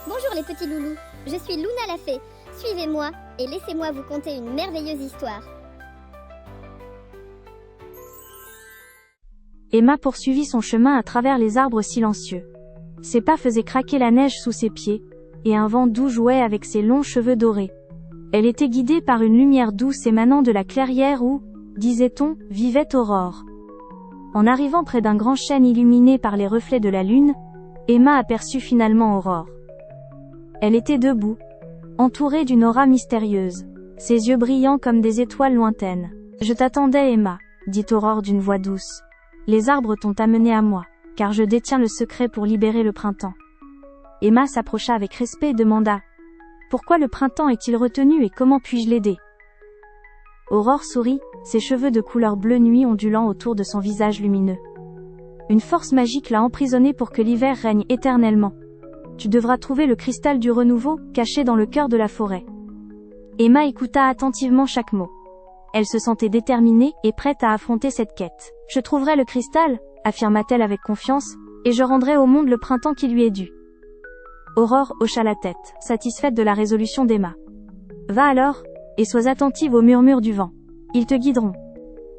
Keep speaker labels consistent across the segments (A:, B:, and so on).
A: Bonjour les petits loulous, je suis Luna la fée. Suivez-moi et laissez-moi vous conter une merveilleuse histoire.
B: Emma poursuivit son chemin à travers les arbres silencieux. Ses pas faisaient craquer la neige sous ses pieds, et un vent doux jouait avec ses longs cheveux dorés. Elle était guidée par une lumière douce émanant de la clairière où, disait-on, vivait Aurore. En arrivant près d'un grand chêne illuminé par les reflets de la lune, Emma aperçut finalement Aurore. Elle était debout, entourée d'une aura mystérieuse, ses yeux brillants comme des étoiles lointaines. « Je t'attendais, Emma, » dit Aurore d'une voix douce. « Les arbres t'ont amenée à moi, car je détiens le secret pour libérer le printemps. » Emma s'approcha avec respect et demanda « Pourquoi le printemps est-il retenu et comment puis-je l'aider ?» Aurore sourit, ses cheveux de couleur bleu nuit ondulant autour de son visage lumineux. Une force magique l'a emprisonnée pour que l'hiver règne éternellement. Tu devras trouver le cristal du renouveau, caché dans le cœur de la forêt. Emma écouta attentivement chaque mot. Elle se sentait déterminée et prête à affronter cette quête. « Je trouverai le cristal, » affirma-t-elle avec confiance, « et je rendrai au monde le printemps qui lui est dû. » Aurore hocha la tête, satisfaite de la résolution d'Emma. « Va alors, et sois attentive aux murmures du vent. Ils te guideront. »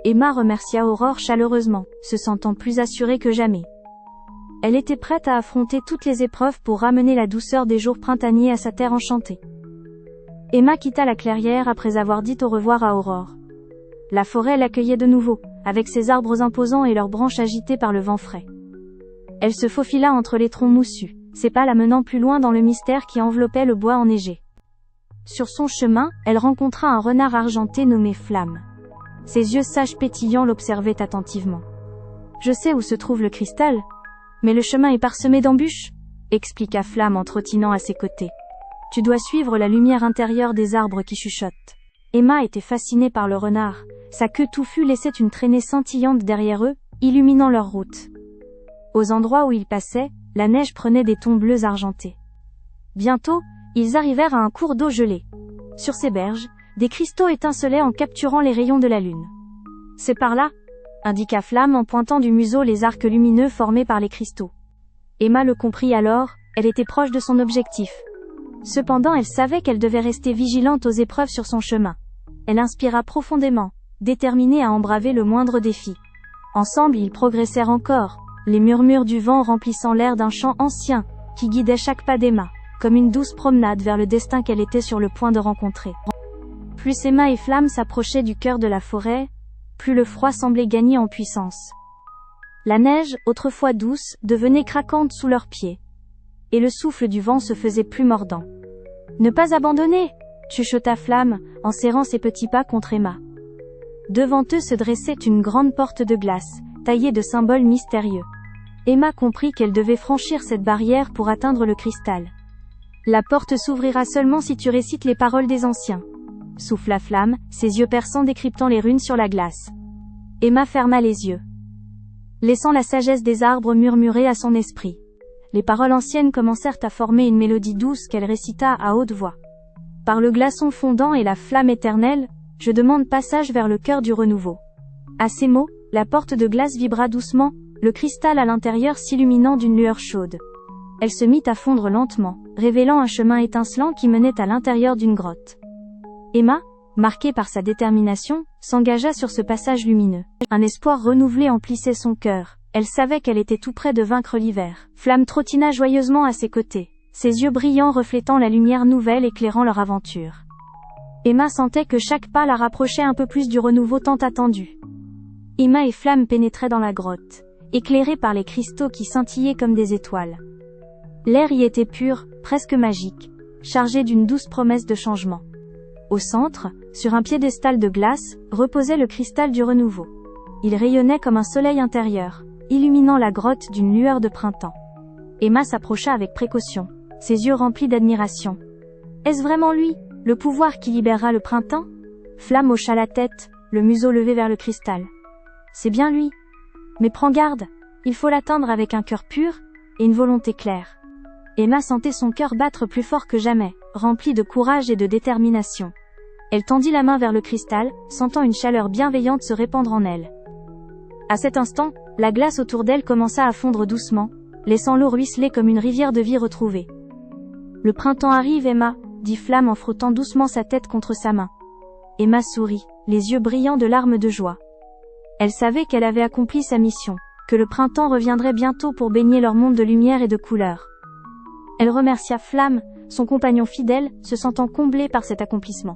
B: Emma remercia Aurore chaleureusement, se sentant plus assurée que jamais. Elle était prête à affronter toutes les épreuves pour ramener la douceur des jours printaniers à sa terre enchantée. Emma quitta la clairière après avoir dit au revoir à Aurore. La forêt l'accueillait de nouveau, avec ses arbres imposants et leurs branches agitées par le vent frais. Elle se faufila entre les troncs moussus, ses pas la menant plus loin dans le mystère qui enveloppait le bois enneigé. Sur son chemin, elle rencontra un renard argenté nommé Flamme. Ses yeux sages pétillants l'observaient attentivement. « Je sais où se trouve le cristal, mais le chemin est parsemé d'embûches, » expliqua Flamme en trottinant à ses côtés. « Tu dois suivre la lumière intérieure des arbres qui chuchotent. » Emma était fascinée par le renard, sa queue touffue laissait une traînée scintillante derrière eux, illuminant leur route. Aux endroits où ils passaient, la neige prenait des tons bleus argentés. Bientôt, ils arrivèrent à un cours d'eau gelé. Sur ces berges, des cristaux étincelaient en capturant les rayons de la lune. « C'est par là » indiqua Flamme en pointant du museau les arcs lumineux formés par les cristaux. Emma le comprit alors, elle était proche de son objectif. Cependant elle savait qu'elle devait rester vigilante aux épreuves sur son chemin. Elle inspira profondément, déterminée à embraver le moindre défi. Ensemble ils progressèrent encore, les murmures du vent remplissant l'air d'un chant ancien, qui guidait chaque pas d'Emma, comme une douce promenade vers le destin qu'elle était sur le point de rencontrer. Plus Emma et Flamme s'approchaient du cœur de la forêt, plus le froid semblait gagner en puissance. La neige, autrefois douce, devenait craquante sous leurs pieds. Et le souffle du vent se faisait plus mordant. « Ne pas abandonner !» chuchota Flamme, en serrant ses petits pas contre Emma. Devant eux se dressait une grande porte de glace, taillée de symboles mystérieux. Emma comprit qu'elle devait franchir cette barrière pour atteindre le cristal. « La porte s'ouvrira seulement si tu récites les paroles des anciens. » souffla Flamme, ses yeux perçants décryptant les runes sur la glace. Emma ferma les yeux, laissant la sagesse des arbres murmurer à son esprit. Les paroles anciennes commencèrent à former une mélodie douce qu'elle récita à haute voix. « Par le glaçon fondant et la flamme éternelle, je demande passage vers le cœur du renouveau. » À ces mots, la porte de glace vibra doucement, le cristal à l'intérieur s'illuminant d'une lueur chaude. Elle se mit à fondre lentement, révélant un chemin étincelant qui menait à l'intérieur d'une grotte. Emma, marquée par sa détermination, s'engagea sur ce passage lumineux. Un espoir renouvelé emplissait son cœur. Elle savait qu'elle était tout près de vaincre l'hiver. Flamme trottina joyeusement à ses côtés, ses yeux brillants reflétant la lumière nouvelle éclairant leur aventure. Emma sentait que chaque pas la rapprochait un peu plus du renouveau tant attendu. Emma et Flamme pénétraient dans la grotte, éclairée par les cristaux qui scintillaient comme des étoiles. L'air y était pur, presque magique, chargé d'une douce promesse de changement. Au centre, sur un piédestal de glace, reposait le cristal du renouveau. Il rayonnait comme un soleil intérieur, illuminant la grotte d'une lueur de printemps. Emma s'approcha avec précaution, ses yeux remplis d'admiration. « Est-ce vraiment lui, le pouvoir qui libérera le printemps ?» Flamme hocha la tête, le museau levé vers le cristal. « C'est bien lui. Mais prends garde, il faut l'atteindre avec un cœur pur, et une volonté claire. » Emma sentait son cœur battre plus fort que jamais, rempli de courage et de détermination. Elle tendit la main vers le cristal, sentant une chaleur bienveillante se répandre en elle. À cet instant, la glace autour d'elle commença à fondre doucement, laissant l'eau ruisseler comme une rivière de vie retrouvée. Le printemps arrive, Emma, dit Flamme en frottant doucement sa tête contre sa main. Emma sourit, les yeux brillants de larmes de joie. Elle savait qu'elle avait accompli sa mission, que le printemps reviendrait bientôt pour baigner leur monde de lumière et de couleurs. Elle remercia Flamme, son compagnon fidèle, se sentant comblé par cet accomplissement.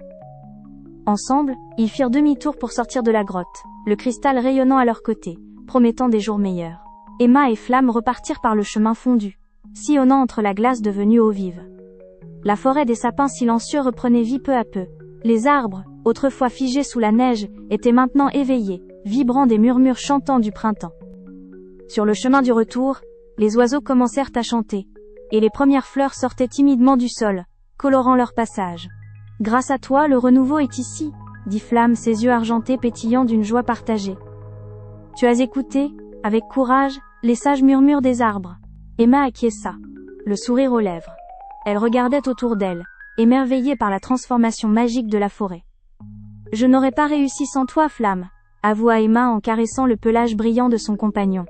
B: Ensemble, ils firent demi-tour pour sortir de la grotte, le cristal rayonnant à leur côté, promettant des jours meilleurs. Emma et Flamme repartirent par le chemin fondu, sillonnant entre la glace devenue eau vive. La forêt des sapins silencieux reprenait vie peu à peu. Les arbres, autrefois figés sous la neige, étaient maintenant éveillés, vibrant des murmures chantants du printemps. Sur le chemin du retour, les oiseaux commencèrent à chanter, et les premières fleurs sortaient timidement du sol, colorant leur passage. « Grâce à toi, le renouveau est ici », dit Flamme, ses yeux argentés pétillant d'une joie partagée. « Tu as écouté, avec courage, les sages murmures des arbres. » Emma acquiesça, le sourire aux lèvres. Elle regardait autour d'elle, émerveillée par la transformation magique de la forêt. « Je n'aurais pas réussi sans toi, Flamme », avoua Emma en caressant le pelage brillant de son compagnon.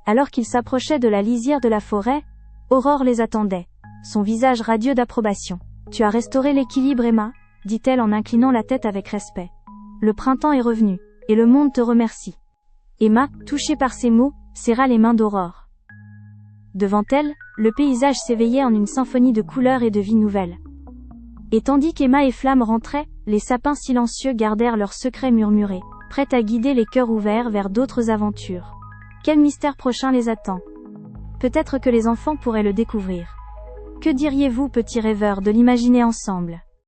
B: Alors qu'ils s'approchaient de la lisière de la forêt, Aurore les attendait, son visage radieux d'approbation. « Tu as restauré l'équilibre, Emma », dit-elle en inclinant la tête avec respect. « Le printemps est revenu, et le monde te remercie. » Emma, touchée par ces mots, serra les mains d'Aurore. Devant elle, le paysage s'éveillait en une symphonie de couleurs et de vie nouvelle. Et tandis qu'Emma et Flamme rentraient, les sapins silencieux gardèrent leurs secrets murmurés, prêts à guider les cœurs ouverts vers d'autres aventures. Quel mystère prochain les attend? Peut-être que les enfants pourraient le découvrir. Que diriez-vous, petits rêveurs, de l'imaginer ensemble?